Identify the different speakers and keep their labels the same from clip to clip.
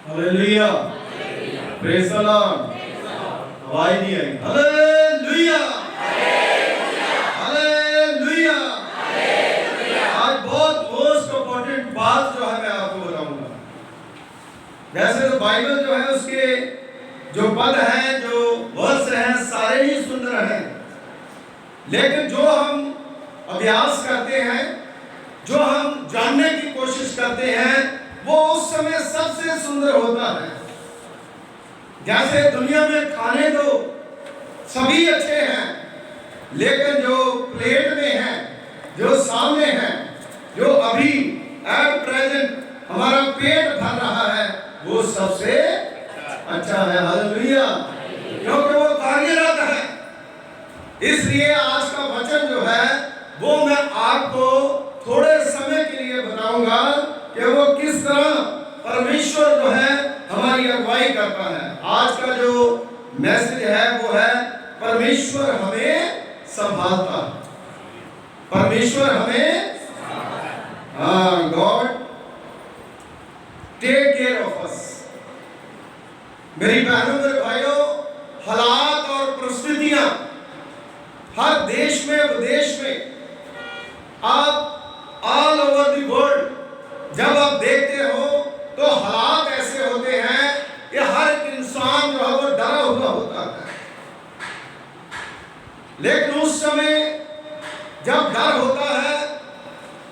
Speaker 1: Hallelujah, praise the Lord. आवाज नहीं आई। Hallelujah, hallelujah. आज बहुत मोस्ट इम्पोर्टेंट बात जो है मैं आपको बताऊंगा। वैसे तो बाइबल जो है उसके जो पद हैं, जो वर्स हैं, सारे ही सुंदर हैं, लेकिन जो हम अभ्यास करते हैं, जो हम जानने की कोशिश करते हैं, वो उस समय सबसे सुंदर होता है। जैसे दुनिया में खाने तो सभी अच्छे हैं, लेकिन जो प्लेट में है, जो सामने है, जो अभी एट प्रेजेंट हमारा पेट भर रहा है, वो सबसे अच्छा है। हालेलुया, क्योंकि वो कार्यरत है। इसलिए आज का वचन जो है वो मैं आपको थोड़े समय के लिए बताऊंगा कि वो किस तरह परमेश्वर जो है हमारी अगुवाई करता है। आज का जो मैसेज है वो है परमेश्वर हमें संभालता है। परमेश्वर हमें, God take care of us. मेरी बहनों मेरे भाइयों, हालात और परिस्थितियां हर देश में विदेश में, आप ऑल ओवर द वर्ल्ड जब आप देखते हो तो हालात ऐसे होते हैं कि हर एक इंसान जो है वो डरा हुआ होता है। लेकिन उस समय जब डर होता है,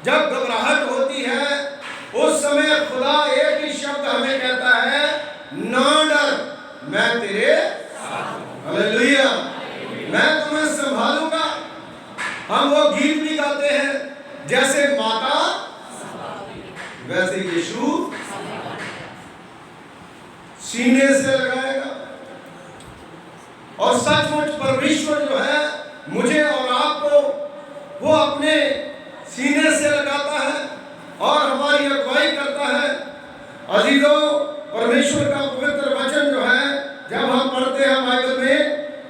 Speaker 1: जब घबराहट होती है, उस समय खुदा एक ही शब्द हमें कहता है, ना डर, मैं तेरे साथ। हालेलुया, मैं तुम्हें संभालूंगा। हम वो गीत भी गाते हैं, जैसे माता वैसे यीशु सीने से लगाएगा। और सचमुच परमेश्वर जो है मुझे और आपको वो अपने सीने से लगाता है और हमारी अगुवाई करता है। अजीजों, परमेश्वर का पवित्र वचन जो है जब हम पढ़ते हैं बाइबल में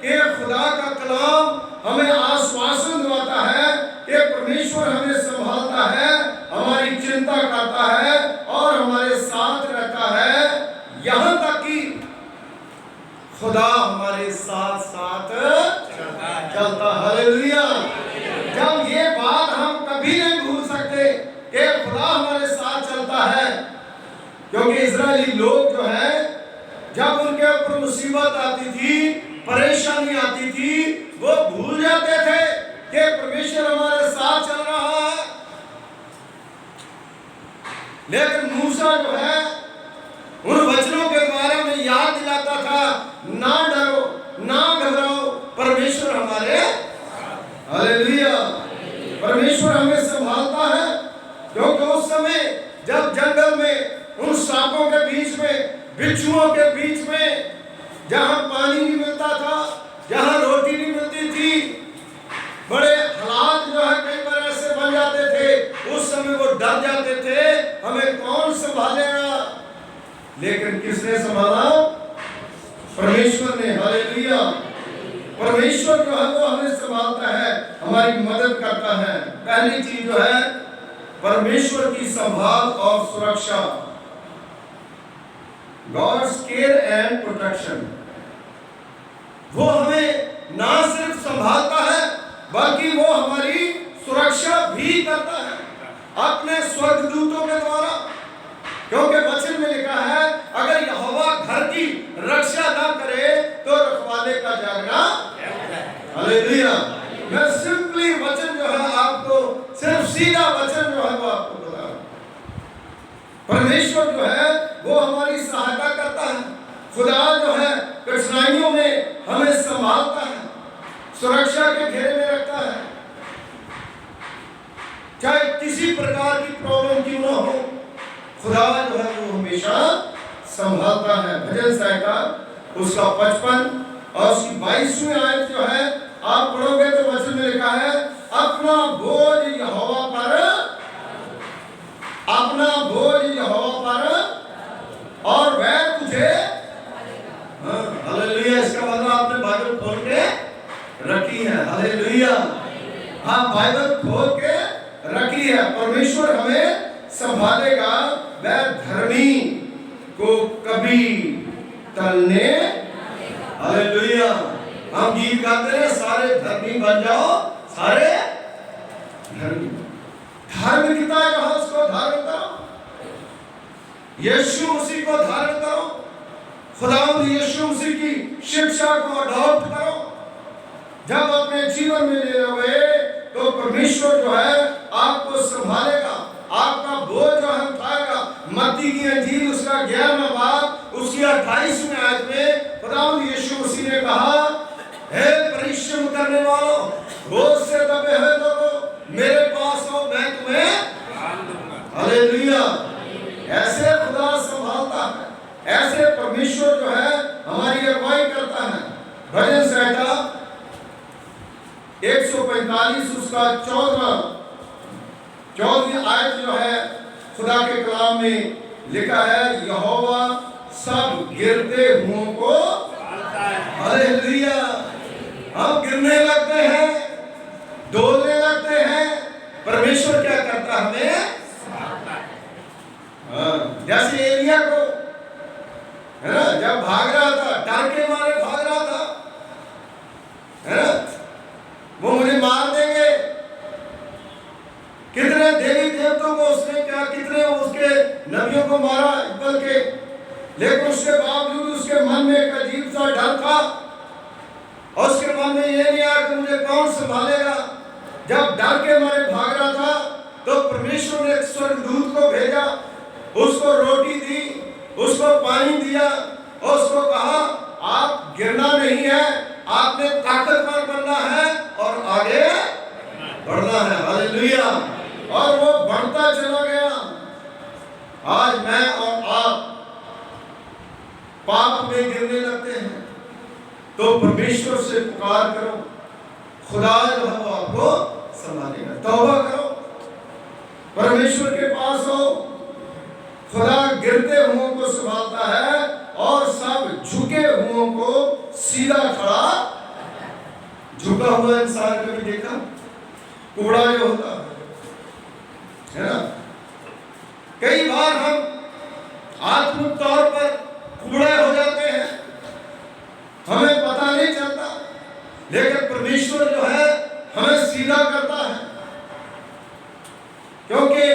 Speaker 1: कि खुदा का कलाम हमें आश्वासन दिलाता है कि परमेश्वर हमें संभालता है, हमारी चिंता करता है और हमारे साथ रहता है, यहां तक कि खुदा हमारे साथ साथ चलता। हालेलुया, जब ये बात हम कभी नहीं भूल सकते कि खुदा हमारे साथ चलता है, क्योंकि इजरायली लोग जो है जब उनके ऊपर मुसीबत आती थी, परेशानी आती थी, वो भूल जाते थे कि परमेश्वर हमारे साथ चल रहा है। लेकिन मूसा जो है उन वचनों के द्वारा में याद दिलाता था, ना डरो, ना घबराओ, परमेश्वर हमारे। हालेलुया, परमेश्वर हमें संभालता है। क्योंकि उस समय जब जंगल में उन सांपों के बीच में, बिच्छुओं के बीच में, जहां पानी नहीं मिलता था, जहां रोटी नहीं मिलती थी, बड़े हालात जो है कई बार ऐसे बन जाते थे, उस समय वो डर जाते थे, हमें कौन संभालेगा। लेकिन किसने संभाला? परमेश्वर ने। हालेलुया, परमेश्वर जो है वो हमें संभालता है, हमारी मदद करता है। पहली चीज जो है परमेश्वर की संभाल और सुरक्षा, गॉड्स केयर एंड प्रोटेक्शन। वो हमें ना सिर्फ संभालता है बल्कि वो हमारी सुरक्षा भी करता है अपने स्वर्गदूतों के द्वारा। क्योंकि वचन में लिखा है, अगर यहोवा घर की रक्षा ना करे तो रखवाले का जागना। हालेलुया, मैं सिंपली वचन जो है आपको, सिर्फ सीधा वचन जो है वो आपको बता रहा हूं। परमेश्वर जो है वो हमारी सहायता करता है। खुदा जो है कठिनाइयों में हमें संभालता है, सुरक्षा के घेरे में रखता है। चाहे किसी प्रकार की प्रॉब्लम क्यों ना हो, खुदा जो है वो हमेशा संभालता है। भजन संहिता उसका 55 और उसकी 22वीं आयत जो है आप पढ़ोगे तो वचन में लिखा है, अपना बोझ यहोवा पर, अपना बोझ यहोवा पर और वह तुझे। हालेलुया, इसका मतलब आपने बाइबल खोल के रखी है। हालेलुया, हाँ, बाइबल खोल के रखी है। परमेश्वर हमें संभालेगा, वह धर्मी को कभी टलने, हालेलुया। हम गीत गाते हैं, सारे धर्मी बन जाओ, सारे धर्मी। धार्मिकता जो है उसको धारण करो, यीशु मसीह को धारण करो, खुदावंद यीशु मसीह की शिक्षा को अडॉप्ट करो। जब अपने जीवन में ले लोगे तो परमेश्वर जो है आपको संभालेगा, आपका बोझ जो है उठाएगा। मत्ती की इंजील उसका 11वां बाब उसकी 28वें आयत में खुदावंद यीशु मसीह ने कहा, हे परिश्रम करने वालों, बोझ से दबे हुए लोगों, मेरे पास आओ, मैं तुम्हें हालेलुया। ऐसे खुदा संभालता है, ऐसे परमेश्वर जो है हमारी अगुवाई करता है। भजन संहिता 145 उसका 14वीं आयत जो है खुदा के कलाम में लिखा है, यहोवा सब गिरते हुओं को हालेलुया। हम गिरने लगते हैं, डोलने लगते हैं, परमेश्वर क्या करता हमें, जैसे एलिया को है ना, जब भाग रहा था, डर के मारे भाग रहा था, है ना, वो मुझे मार देंगे। कितने देवी देवताओं को उसने क्या, कितने उसके नबियों को मारा बल के, लेकिन उसके बावजूद उसके मन में एक अजीब सा डर था और उसके मन में ये नहीं आया कि मुझे कौन संभालेगा। जब डर के मारे भाग रहा था तो परमेश्वर ने एक स्वर्गदूत को भेजा, उसको रोटी दी, उसको पानी दिया और उसको कहा, आप गिरना नहीं है, आपने ताकतवर बनना है और आगे बढ़ना है, हालेलुया। और वो बढ़ता चला गया। आज मैं और आप पाप में गिरने लगते हैं तो परमेश्वर से पुकार करो, खुदा जो है वो आपको संभालेगा। तौबा करो, परमेश्वर के पास हो, खुदा गिरते हुओं को संभालता है और सब झुके हुओं को सीधा खड़ा। झुका हुआ इंसान कभी देखा? कुबड़ा जो होता है ना, कई बार हम आत्मिक तौर पर कुबड़े हो जाते हैं, हमें पता नहीं चलता, लेकिन परमेश्वर जो है हमें सीधा करता है। क्योंकि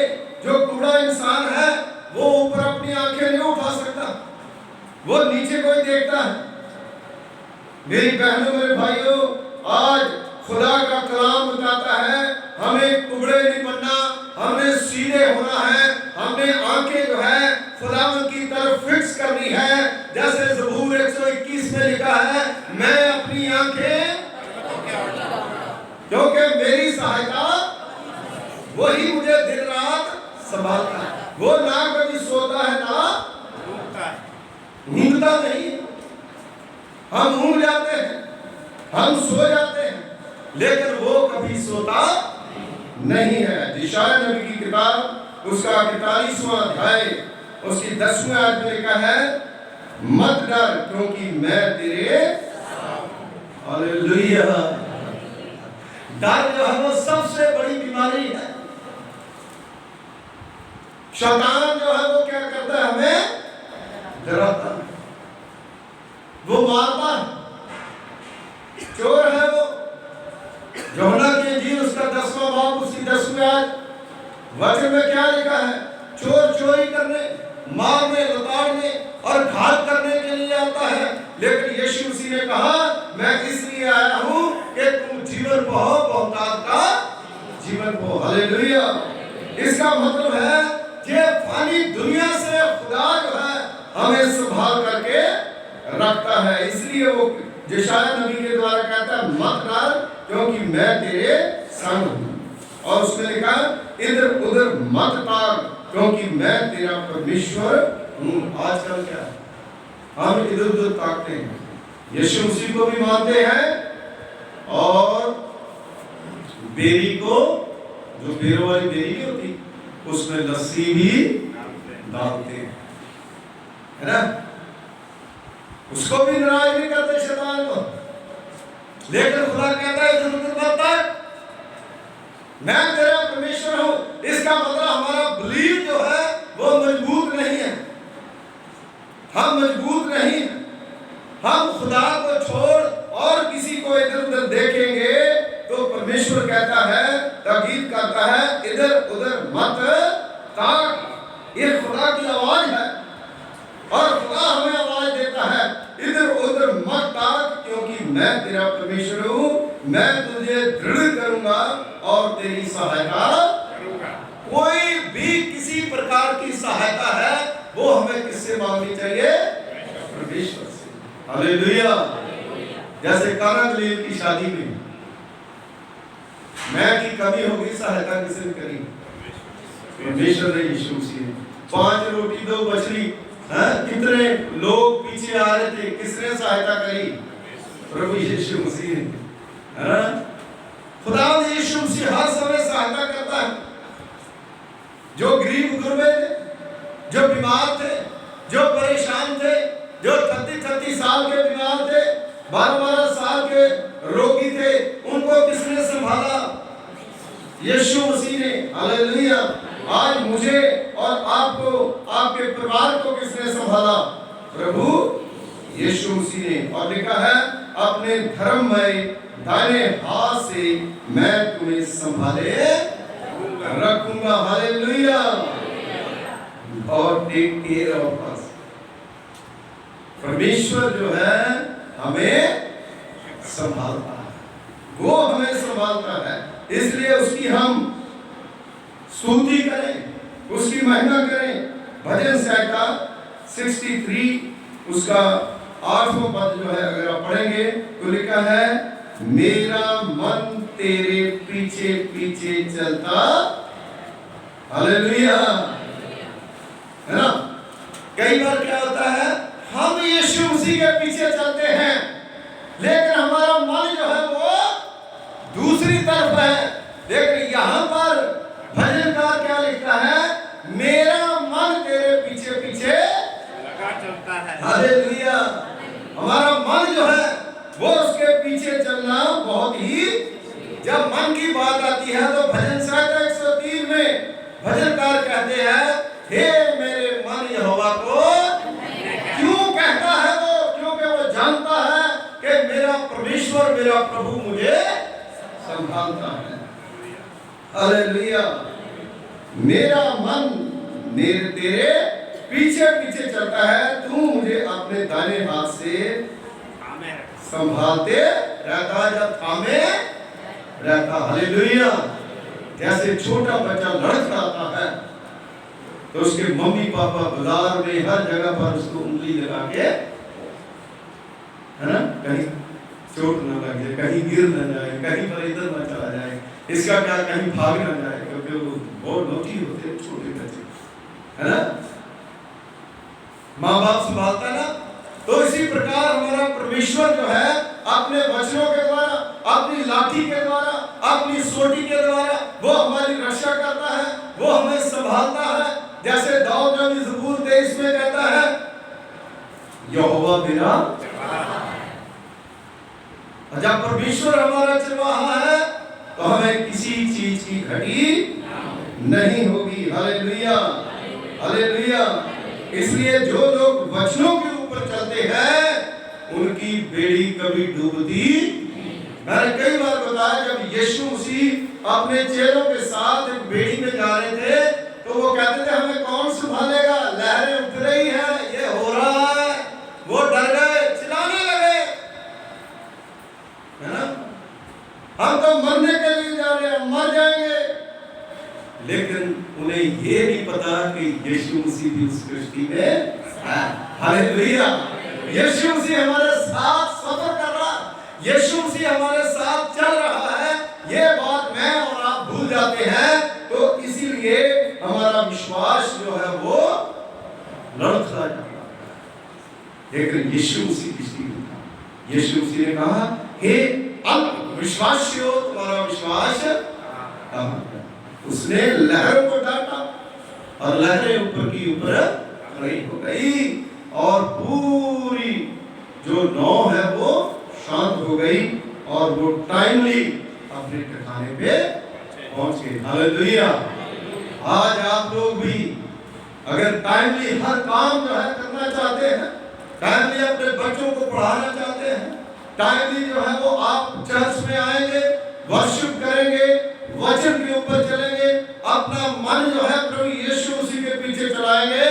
Speaker 1: जो कुबड़ा इंसान है वो ऊपर अपनी आंखें नहीं उठा सकता, वो नीचे कोई देखता है। मेरी बहनों, मेरे भाइयों, आज खुदा का कलाम बताता है हमें कुबड़े नहीं बनना, हमें सीधे होना है। हमें आंखें जो है खुदावंद की तरफ फिक्स करनी है। जैसे ज़बूर 121 में लिखा है, मैं अपनी आंखें, क्योंकि मेरी सहायता वही मुझे दिन रात संभालता है। वो ना कभी सोता है ना नींदता नहीं। हम ऊँग जाते हैं, हम सो जाते हैं, लेकिन वो कभी सोता नहीं है। यशायाह नबी की किताब उसका 41वां अध्याय उसकी 10वीं आयत में लिखा है, मत डर क्योंकि मैं तेरे, हालेलुया। डर जो है वो सबसे बड़ी बीमारी है। शैतान जो है वो क्या करता है, हमें डराता है, वो मारता है, चोर है वो। यूहन्ना की इंजील उसका 10वां बाब उसकी 10वीं आयत वचन में क्या लिखा है, चोर चोरी करने, मारने, लताड़ने और घात करने के लिए आता है, लेकिन यीशु मसीह ने कहा, मैं इसलिए आया हूं कि तुम जीवन पाओ, बहुतायत का जीवन पाओ, हालेलुया। इसका मतलब है ये फानी दुनिया से खुदा जो है हमें संभाल करके रखता है। इसलिए वो यशायाह नबी के द्वारा कहता है, मत डर क्योंकि मैं तेरे संग हूं। और उसमें लिखा, इधर उधर मत ताक क्योंकि मैं तेरा परमेश्वर हूं। आजकल क्या है, हम इधर उधर ताकते हैं, यीशु मसीह को भी मानते हैं और बेरी को, जो बेरों वाली बेरी होती उसमें लस्सी भी डालते हैं, है ना, उसको भी नाराज नहीं करते शैतान को। लेकिन खुदा कहता है इधर उधर मत ताक, मैं तेरा परमेश्वर हूं। इसका मतलब हमारा बिलीव जो है वो मजबूत नहीं है। हम मजबूत नहीं, हम खुदा को छोड़ और किसी को इधर उधर देखेंगे तो परमेश्वर कहता है, ताकीद करता है, इधर उधर मत ताक। ये खुदा की आवाज है और खुदा हमें आवाज देता है, इधर उधर मत ताक, क्योंकि मैं तेरा परमेश्वर हूं, मैं तुझे दृढ़ करूंगा और तेरी सहायता करूंगा। कोई भी किसी प्रकार की सहायता है वो हमें किससे मांगनी चाहिए? परमेश्वर से। हालेलुया। जैसे काना गलील की शादी में मैं की कमी होगी, सहायता किसने करी? परमेश्वर ने, यीशु मसीह ने। 5 रोटी 2 मछली, कितने लोग पीछे आ रहे थे, किसने सहायता करी? प्रभु यीशु मसीह ने। खुदा यीशु मसीह हर समय सहायता करता है। जो गरीब गुरबे थे, जो बीमार थे, जो परेशान थे, जो 33 साल के बीमार थे, 12 साल के रोगी थे, उनको किसने संभाला? यीशु मसीह ने। हालेलुया। आज मुझे और आपको, आपके परिवार को किसने संभाला? प्रभु यीशु मसीह ने। और लिखा है, अपने धर्ममय दाहिने हाथ से मैं तुम्हें संभाले रखूंगा। हालेलुया। और टेक केयर ऑफ अस। परमेश्वर जो है हमें संभालता है, वो हमें संभालता है। इसलिए उसकी हम स्तुति करें, उसकी महिमा करें। भजन संहिता 63 उसका 8वां पद जो है अगर आप पढ़ेंगे तो लिखा है, मेरा मन तेरे पीछे पीछे चलता। हालेलुया। है ना? कई बार क्या होता है, हम यीशु मसीह के पीछे चलते हैं लेकिन हमारा मन जो है वो दूसरी तरफ है। लेकिन यहाँ पर भजनकार क्या लिखता है, मेरा मन तेरे पीछे पीछे लगा चलता है। हालेलुया। हमारा मन जो है वो उसके पीछे चलना बहुत ही, जब मन की बात आती है तो भजन संहिता 103 में भजनकार कहते हैं, हे मेरे मन यहोवा को क्यों कहता है वो? क्योंकि वो जानता है कि मेरा परमेश्वर, मेरा प्रभु मुझे संभालता है। हालेलुया। मेरा मन मेरे तेरे पीछे पीछे चलता है, तू मुझे अपने दाहिने हाथ से संभालते रहता, जब थामे रहता। हालेलुया। जैसे छोटा बच्चा लड़खड़ाता है तो उसके मम्मी पापा बाजार में हर जगह पर उसको उंगली लगा के, है ना, कहीं चोट न लग जाए, कहीं गिर न जाए, कहीं पर इधर न चला जाए, इसका क्या कहीं भाग न जाए, क्योंकि वो बहुत नौटी होते हैं छोटे बच्चे, है ना। माँ बाप संभालता है ना। तो इसी प्रकार हमारा परमेश्वर जो है अपने वचनों के द्वारा, अपनी लाठी के द्वारा, अपनी सोटी के द्वारा वो हमारी रक्षा करता है, वो हमें संभालता है। जैसे दाऊद नबी ज़बूर 23 में कहता है, यहोवा मेरा, जब परमेश्वर हमारा चरवाहा है तो हमें किसी चीज की घटी नहीं होगी। हालेलुया। हालेलुया। इसलिए जो लोग वचनों के ऊपर चलते हैं उनकी बेड़ी कभी डूबती। मैंने कई बार बताया, जब यीशु मसीह अपने चेलों के साथ एक बेड़ी में जा रहे थे तो वो कहते थे, हमें कौन संभालेगा, लहरें उठ रही हैं, ये हो रहा है। वो डर गए, चिल्लाने लगे, है ना, हम तो मरने के लिए जा रहे हैं, मर जाएंगे। लेकिन उन्हें ये नहीं पता कि यीशु मसीह भी उस सृष्टि में है। हालेलुया। यीशु मसीह हमारे साथ सफर कर रहा है, यीशु मसीह हमारे साथ चल रहा है। ये बात मैं और आप भूल जाते हैं, तो इसीलिए हमारा विश्वास जो है वो लड़खड़ा जाता है। लेकिन यीशु मसीह किसी ने कहा, यीशु मसीह ने कहा, हे अल्पविश्वासियों, तुम्हारा विश्वास कहाँ है? उसने लहरों को डांटा और लहरें ऊपर की ऊपर खड़ी हो गई और पूरी जो नाव है वो शांत हो गई और वो टाइमली अपने ठिकाने पे पहुंच गए। हालेलुया। आज आप लोग भी अगर टाइमली हर काम जो है करना चाहते हैं टाइमली अपने बच्चों को पढ़ाना चाहते हैं, टाइमली जो है वो आप चर्च में आएंगे, वर्शिप करेंगे, वचन के ऊपर चलेंगे, अपना मन जो है प्रभु यीशु मसीह के पीछे चलाएंगे,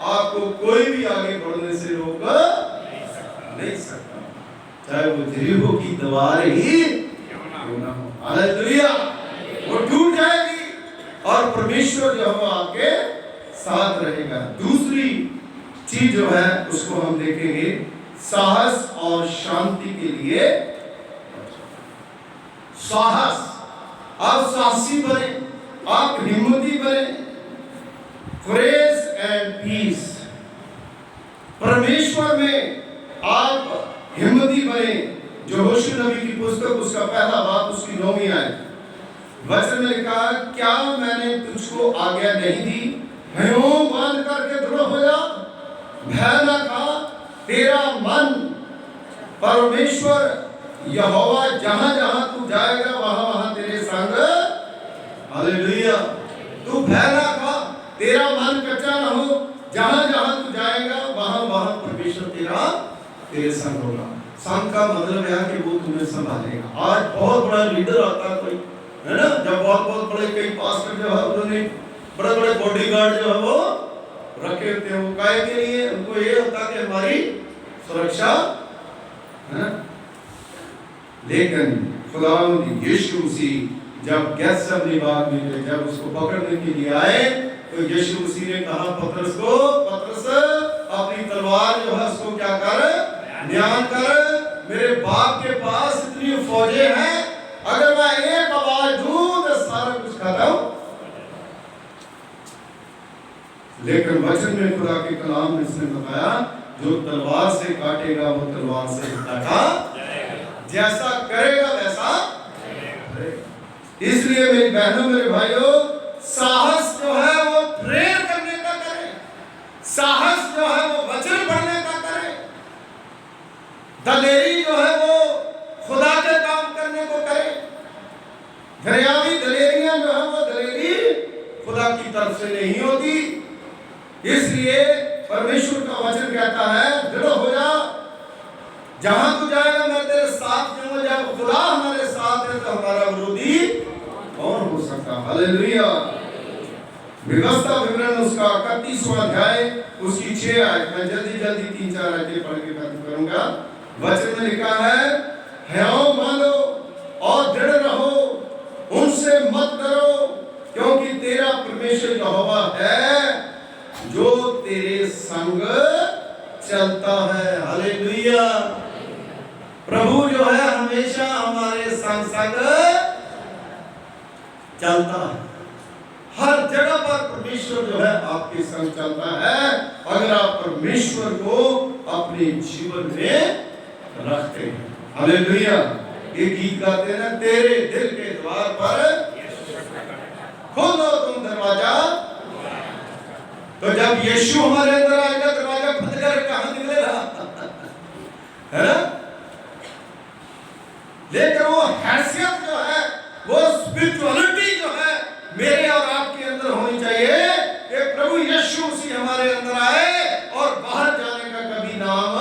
Speaker 1: आपको कोई भी आगे बढ़ने से रोक नहीं सकता, चाहे वो यरीहो की दीवार ही क्यों ना हो। हालेलुया। वो टूट जाएगी और परमेश्वर जो है आपके साथ रहेगा। दूसरी चीज जो है उसको हम देखेंगे, साहस और शांति के लिए साहस। आप साहसी बने, आप हिम्मती बने। ग्रेस एंड पीस, परमेश्वर में आप हिम्मती बने। जो होशे नबी की पुस्तक उसका पहला बाब उसकी 9वीं आयत वचन में लिखा, क्या मैंने तुझको आज्ञा नहीं दी, भयों बांध करके दृढ़ हो जा, भय न खा, तेरा मन परमेश्वर यहोवा जहां जहां तू जाएगा वहां वहां तेरे संग। हालेलुया। तू भय न खा, तेरा मन कच्चा न हो, जहां जहां तू जाएगा वहां वहां परमेश्वर तेरे संग होगा। संग का मतलब है कि वो तुम्हें संभालेगा। आज बहुत बड़ा लीडर आता है कोई, है ना, जब बहुत बड़े कई पास्टर जो है उन्होंने बड़े बड़े बॉडीगार्ड जो है वो रखे होते हैं, वो काहे के लिए? उनको ये होता है कि हमारी सुरक्षा, है ना। लेकिन खुदावंद यीशु मसीह जब गेत्सेमनी बाग में जब उसको पकड़ने के लिए आए तो यीशु मसीह ने कहा पतरस को, पतरस अपनी तलवार जो है उसको क्या कर, ध्यान कर, मेरे बाप के पास इतनी फौजें हैं, अगर मैं एक आवाज दूं तो सारा कुछ खत्म। लेकिन वचन में खुदा के कलाम में इसने बताया, जो तलवार से काटेगा वो तलवार से काटा, जैसा करेगा वैसा करेगा। इसलिए मेरी बहनों मेरे भाइयों, साहस जो है वो प्रेयर करने का करें, साहस जो है वो वचन पढ़ने का करें, दलेरी जो है वो खुदा के काम करने को करें। दरियावी दलेरियां जो है वो दलेरी खुदा की तरफ से नहीं होती। इसलिए परमेश्वर का वचन कहता है, दृढ़ हो जा, जहां तू जाएगा मैं तेरे साथ जाऊंगा। जब खुदा हमारे साथ है तो हमारा विरोधी कौन हो सकता। हालेलुया। व्यवस्था विवरण उसका 31वां अध्याय उसकी 6 आयत, मैं जल्दी 3-4 आयतें पढ़ के खत्म करूंगा। वचन में लिखा है, ह्याव मानो और दृढ़ रहो, उनसे मत डरो, क्योंकि तेरा परमेश्वर यहोवा है जो तेरे संग चलता है। हालेलुया। प्रभु जो है हमेशा हमारे संग संग चलता है। हर जगह पर परमेश्वर जो है आपके संग चलता है, अगर आप परमेश्वर को अपने जीवन में रखते हैं। हालेलुया। ये गीत गाते हैं ना, तेरे दिल के द्वार पर खोलो तुम दरवाजा। तो जब यीशु हमारे अंदर आएगा दरवाजा बंद कर कहां निकलेगा, है ना। लेकिन वो हैसियत जो है, वो स्पिरिचुअलिटी जो है मेरे और आपके अंदर होनी चाहिए कि प्रभु यीशु मसीह हमारे अंदर आए और बाहर जाने का कभी नाम,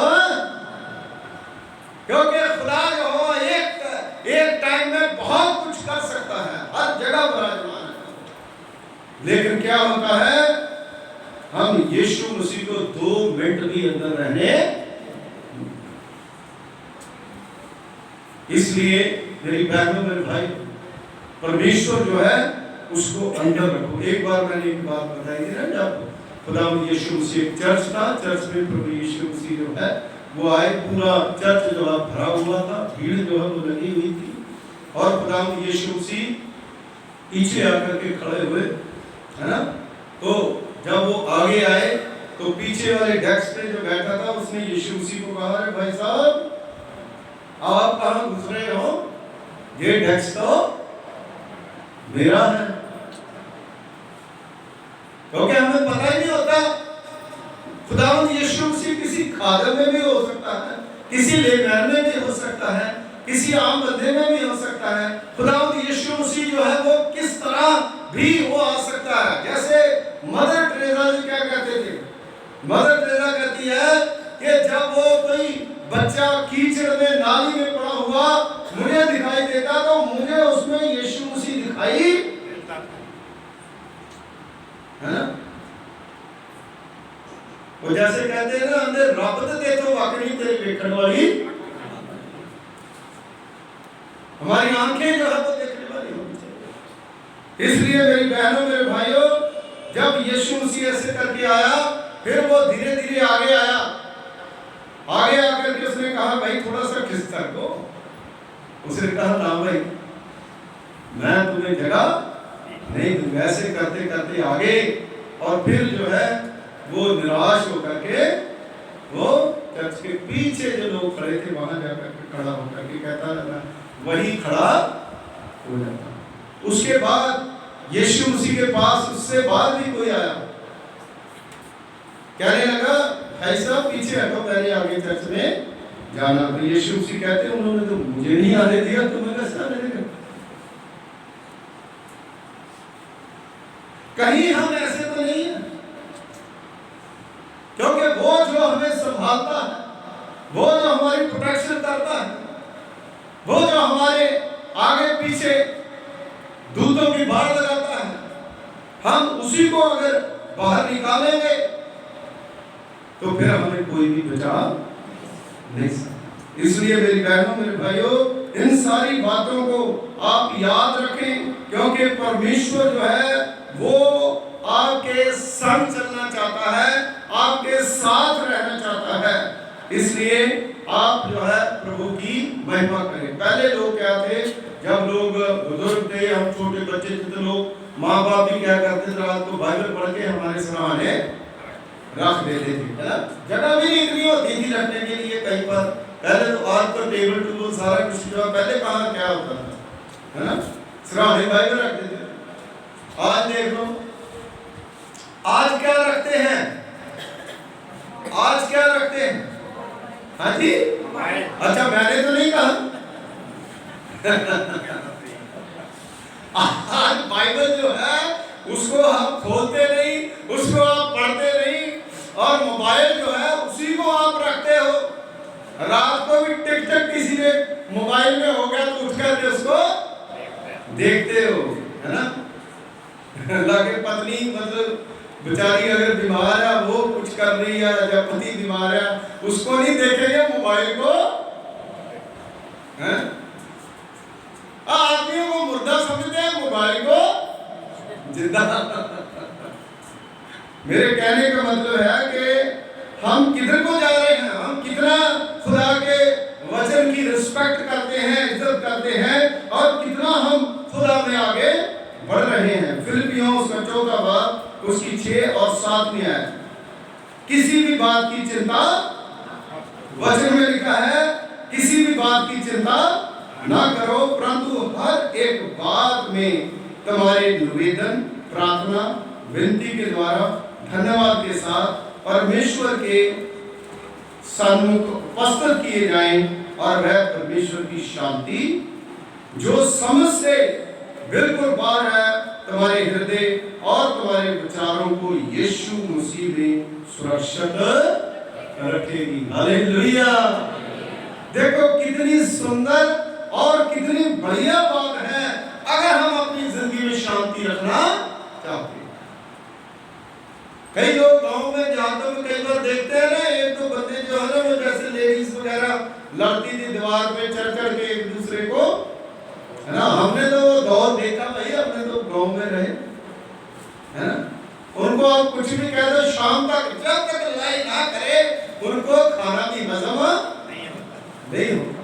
Speaker 1: क्योंकि खुदा जो हो एक टाइम में बहुत कुछ कर सकता है, हर जगह विराजमान है। लेकिन क्या होता है, हम यीशु मसीह को 2 मिनट भी अंदर रहने। इसलिए मेरी बहनों मेरे भाई, परमेश्वर जो है उसको अंदर रखो। एक बार मैंने एक बात बताई थी ना, जब खुदा यीशु मसीह चर्च था, चर्च में प्रभु यीशु मसीह जो है वो आए, पूरा चर्च जो है भरा हुआ था, भीड़ जो है वो लगी हुई थी, और खुदा यीशु मसीह पीछे आकर के खड़े हुए, है ना। तो जब वो आगे आए तो पीछे वाले डेस्क पे जो बैठा था उसने यीशु मसीह को कहा, अरे भाई साहब आप कहां घुस रहे हो, ये डेस्क तो मेरा है। क्योंकि हमें पता ही नहीं होता, खुदावंद यीशु मसीह किसी खादम में भी हो सकता है, किसी लेवियन में भी हो सकता है, किसी आम बंदे में भी हो सकता है। खुदावंद यीशु मसीह जो है वो किस तरह भी वो आ सकता है। जैसे मदर टेरेसा जी क्या कहते थे, मदर टेरेसा कहती है कि जब नाली में पड़ा हुआ मुझे दिखाई देता तो मुझे उसमें यीशु मसीह दिखाई है ना। वो जैसे कहते हैं ना, अंदर रब ते तो वाकई तेरी देखने वाली, हमारी आंखें जो है वो देखने वाली होनी चाहिए। इसलिए मेरी बहनों मेरे भाइयों, जब यीशु मसीह ऐसे करके आया, फिर वो धीरे धीरे आगे आया। आगे आकर के उसने कहा भाई थोड़ा सा खिसक को। उसने कहा ना भाई मैं तुम्हें जगह नहीं दूंगा। ऐसे करते करते आगे, और फिर जो है वो निराश होकर के वो चर्च के पीछे जो लोग खड़े थे वहां जाकर के खड़ा होकर के कहता लगा, वही खड़ा हो जाता। उसके बाद यीशु मसीह के पास उससे बाद भी कोई आया, कहने लगा भाई साहब पीछे हटो, पहले आगे चर्च में जाना। तो यीशु मसीह कहते हैं उन्होंने तो मुझे नहीं आने दिया, तुम्हें कैसे आने देगा। कहीं हम ऐसे तो नहीं है, क्योंकि वो जो हमें संभालता है, वो जो हमारी प्रोटेक्शन करता है, वो जो हमारे आगे पीछे दूतों की बाढ़ लगाता है, हम उसी को अगर बाहर निकालेंगे तो फिर हमें कोई भी बचा नहीं सकता। इसलिए मेरी बहनों मेरे भाइयों, इन सारी बातों को आप याद रखें, क्योंकि परमेश्वर जो है वो आपके संग चलना चाहता है, आपके साथ रहना चाहता है। इसलिए आप जो है प्रभु की महिमा करें। पहले लोग क्या थे, जब लोग बुजुर्ग थे, हम छोटे बच्चे थे, तो लोग माँ बाप भी क्या करते थे, रात को बाइबल पढ़ के हमारे सराहने रख देते थे, है ना। जगह भी नहीं इतनी होती थी रखने के लिए कहीं पर। पहले तो आज तो टेबल टूबल सारा कुछ जो पहले कहाँ क्या होता था, है ना, सराहने बाइबल रख देते। आज देख लो आज क्या रखते हैं, आज क्या रखते हैं। हाँ जी, अच्छा मैंने तो नहीं कहा। आज बाइबल जो है उसको हम खोलते नहीं, उसको आप पढ़ते नहीं, और मोबाइल जो है उसी को आप रखते हो। रात को भी टिकटक किसी ने मोबाइल में हो गया तो उठ कर उसको देखते हो, है ना। लगे पत्नी मतलब बेचारी अगर बीमार है, वो कुछ कर रही है, या पति बीमार है, उसको नहीं देखेंगे, मोबाइल को हैं। आदमियों को मुर्दा समझते हैं, मोबाइल को जिंदा। मेरे कहने का मतलब है कि हम किधर को जा रहे हैं, हम कितना खुदा के वचन की रिस्पेक्ट करते हैं, इज्जत करते हैं, और कितना हम खुदा में आगे बढ़ रहे हैं। फिलिपियों उसका 4 बाब उसकी 6 और 7 में आया, किसी भी बात की चिंता, वचन में लिखा है किसी भी बात की चिंता ना करो, परंतु हर एक बात में तुम्हारे निवेदन, प्रार्थना, विनती के द्वारा धन्यवाद के साथ परमेश्वर के सन्मुख उपस्थित किए जाएं, और वह परमेश्वर की शांति जो समझ से बिल्कुल बाहर है, तुम्हारे हृदय और तुम्हारे विचारों को यीशु मसीह में सुरक्षित रखेगी। हालेलुया। देखो कितनी सुंदर और कितनी बढ़िया बात है अगर हम अपनी जिंदगी में शांति रखना चाहते हैं। कई लोग गांव में जाते हुए कई बार देखते हैं ना, एक तो बंदे जो है ना वो जैसे लेडीज वगैरह लड़ती थी दीवार पे चढ़ चढ़ के एक दूसरे को, है ना। हमने तो दौर देखा भाई, हमने तो गांव में रहे, है ना। उनको आप कुछ भी कह दो, शाम तक जब तक लड़ाई ना करे उनको खाना भी हजम नहीं होता,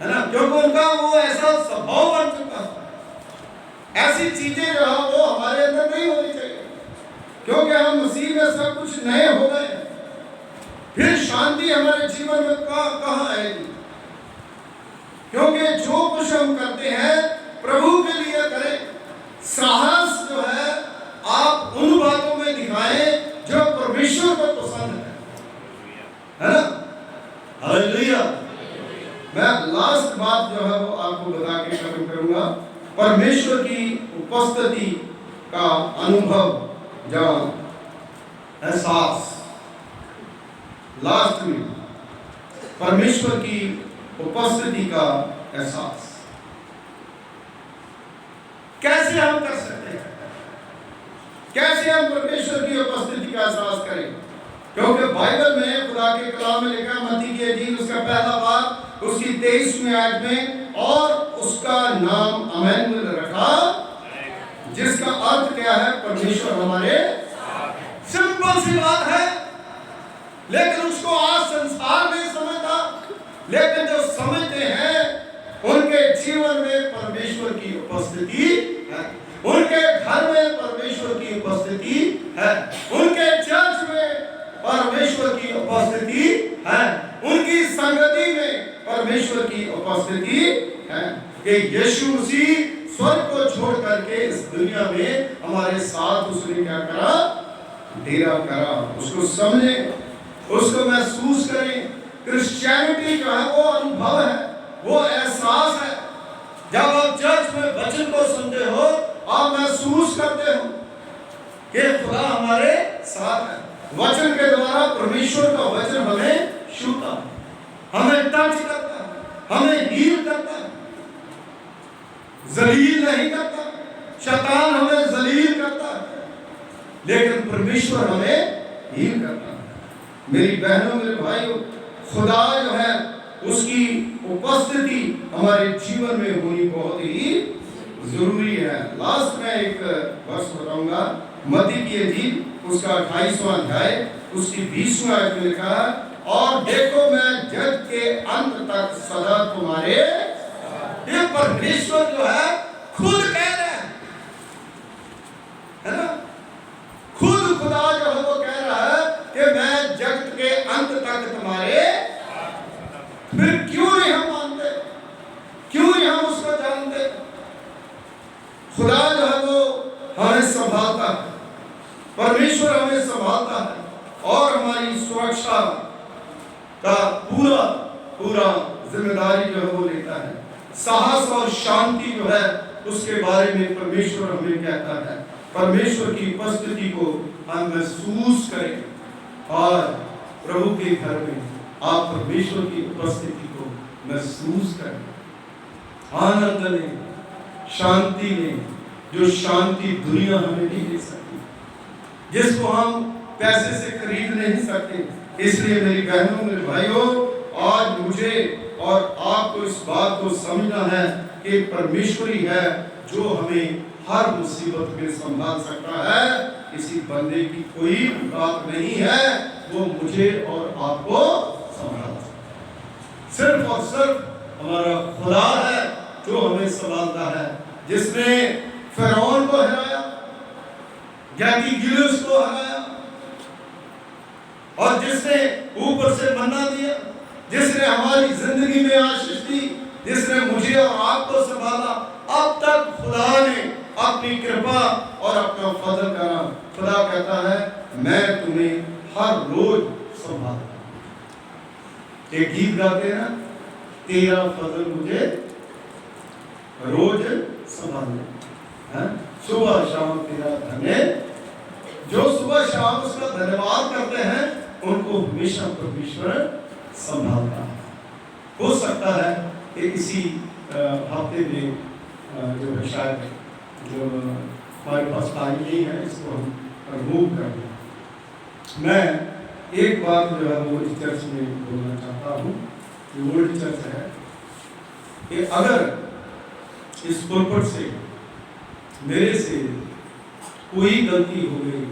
Speaker 1: है ना, क्योंकि उनका वो ऐसा स्वभाव बन चुका है। ऐसी चीजें जो है वो हमारे अंदर नहीं होनी चाहिए, क्योंकि हम मसीह में सब कुछ नए हो गए। फिर शांति हमारे जीवन में कहाँ आएगी, क्योंकि जो कुछ हम करते हैं प्रभु के लिए करें। साहस जो है आप उन बातों में दिखाएं जो परमेश्वर को पसंद है ना। हालेलुया। मैं लास्ट बात जो है वो आपको बता के खत्म करूंगा। परमेश्वर की उपस्थिति का अनुभव जब एहसास, लास्ट में परमेश्वर की उपस्थिति का एहसास कैसे हम कर सकते हैं? कैसे हम परमेश्वर की उपस्थिति का एहसास करें? क्योंकि बाइबल में खुदा के कलाम में लिखा, मत्ती की इंजील उसका पहला बाब उसकी 23वीं आयत में, और उसका नाम अमैनुएल रखा, जिसका अर्थ क्या है? परमेश्वर हमारे। सिंपल सी बात है, लेकिन उसको आज संसार नहीं समझता। लेकिन जो समझते हैं उनके जीवन में परमेश्वर की उपस्थिति है, उनके घर में परमेश्वर की उपस्थिति है, उनके चर्च में परमेश्वर की उपस्थिति है, उनकी संगति में परमेश्वर की उपस्थिति है। कि यीशु मसीह स्वर्ग को छोड़ करके इस दुनिया में हमारे साथ उसने क्या करा? डेरा करा। उसको समझे, उसको महसूस करें। क्रिश्चियनिटी जो है वो अनुभव है, वो एहसास है। जब आप चर्च में वचन को सुनते हो, आप महसूस करते हो कि खुदा हमारे साथ है। वचन के द्वारा परमेश्वर का वचन हमें छूता है, हमें टच करता है, हमें हील करता है, जलील नहीं करता। शैतान हमें जलील करता है, लेकिन परमेश्वर हमें हील करता है। मेरी बहनों, मेरे भाइयों, खुदा जो है उसकी उपस्थिति हमारे जीवन में होनी बहुत ही जरूरी है। लास्ट में एक वर्ष बताऊंगा, मत्ती की इंजील उसका 28वां अध्याय उसकी 20वां आयत में लिखा है, और देखो मैं जग के अंत तक सदा तुम्हारे। ये परमेश्वर जो है खुद कह रहे हैं, है ना? खुद खुदा जो है वो कह रहा है कि मैं जग के अंत तक तुम्हारे। फिर क्यों नहीं हम मानते? क्यों नहीं हम उसको जानते? खुदा जो है वो हमें संभालता है, परमेश्वर हमें संभालता है, और हमारी सुरक्षा का पूरा जिम्मेदारी जो है वो लेता है। साहस और शांति जो है उसके बारे में परमेश्वर हमें कहता है। परमेश्वर की उपस्थिति को हम महसूस करें, और प्रभु के घर में आप परमेश्वर की उपस्थिति को महसूस करें, आनंद लें, शांति लें, जो शांति दुनिया हमें नहीं दे सकती, जिसको हम पैसे से खरीद नहीं सकते। इसलिए मेरी बहनों, मेरे भाइयों, आज मुझे और आपको इस बात को समझना है कि परमेश्वर ही है जो हमें हर मुसीबत में संभाल सकता है। किसी बंदे की कोई बात नहीं है, वो मुझे और आपको संभाल सकता। सिर्फ और सिर्फ हमारा खुदा है जो हमें संभालता है, जिसने फिरौन को हराया, गैदी गिलुस को हराया, और जिसने ऊपर से मन्ना दिया, जिसने हमारी जिंदगी में आशीष दी, जिसने मुझे और आपको संभाला। अब तक खुदा ने अपनी कृपा और अपना फजल करा। खुदा कहता है मैं तुम्हें हर रोज संभालता हूं। एक गीत गाते हैं, तेरा फजल मुझे रोज संभाले, सुबह शाम तेरा धन्य। जो सुबह शाम उसका धन्यवाद करते हैं उनको हमेशा परमेश्वर संभालता है। हो सकता है कि इसी हफ्ते में जो है शायद जो हमारे पास टाइम नहीं है, इसको हम रिमूव कर दें। मैं एक बात जो है वो इस चर्च में बोलना चाहता हूँ, जो ओल्ड चर्च है, कि अगर इस पुलपट से मेरे से कोई गलती हो गई,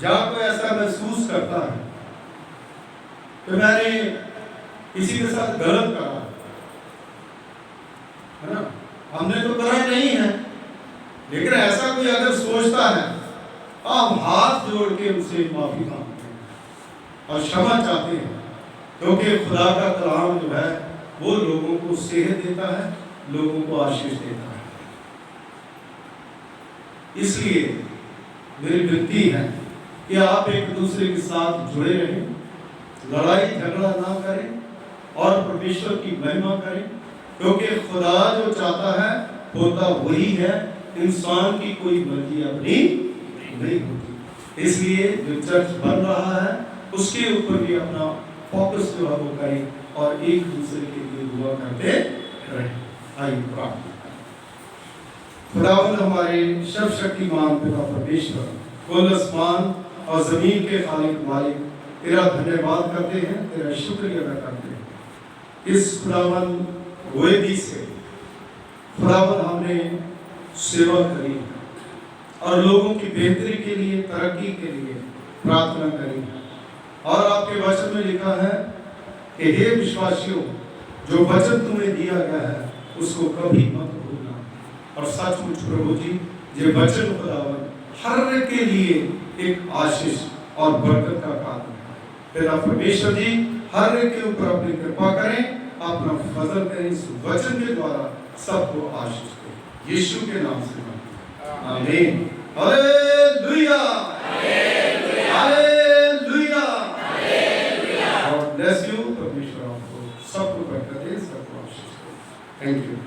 Speaker 1: जहाँ कोई ऐसा महसूस करता है कि मैंने किसी के साथ गलत करा, है ना, हमने तो करा नहीं है, लेकिन ऐसा कोई अगर सोचता है, आप हाथ जोड़ के उनसे माफी मांगते हैं और क्षमा चाहते हैं, क्योंकि खुदा का कलाम जो है वो लोगों को सेहत देता है, लोगों को आशीष देता है। इसलिए मेरी विनती है कि आप एक दूसरे के साथ जुड़े रहें, लड़ाई झगड़ा ना करें और परमेश्वर की महिमा करें, क्योंकि खुदा जो चाहता है होता वही है, इंसान की कोई मर्जी अपनी नहीं होती। इसलिए जो चर्च बन रहा है उसके ऊपर भी अपना फोकस जो है वो करें और एक दूसरे के लिए दुआ करते रहें। आइए प्रार्थना करें। खुदावंद हमारे सर्वशक्तिमान पिता परमेश्वर, कुल आसमान और जमीन के खालिक मालिक, तेरा धन्यवाद करते हैं, तेरा शुक्रिया अदा करते हैं। इस खुदावंद वेदी से खुदावंद हमने सेवा करी और लोगों की बेहतरी के लिए, तरक्की के लिए प्रार्थना करी। और आपके वचन में लिखा है कि हे विश्वासियों, जो वचन तुम्हें दिया गया है उसको कभी मत भूलना। और सचमुच प्रभु जी, ये वचन खुदावंद हर के लिए एक आशीष और बरकत का कारण है। पिता परमेश्वर जी, हर के ऊपर अपनी कृपा करें, अपना फजल करें, इस वचन के द्वारा सबको आशीष दें, यीशु के नाम से आमीन। Hallelujah, hallelujah, God bless you. परमेश्वर आपको सबको बरकत दे, सबको आशीष दे। Thank you.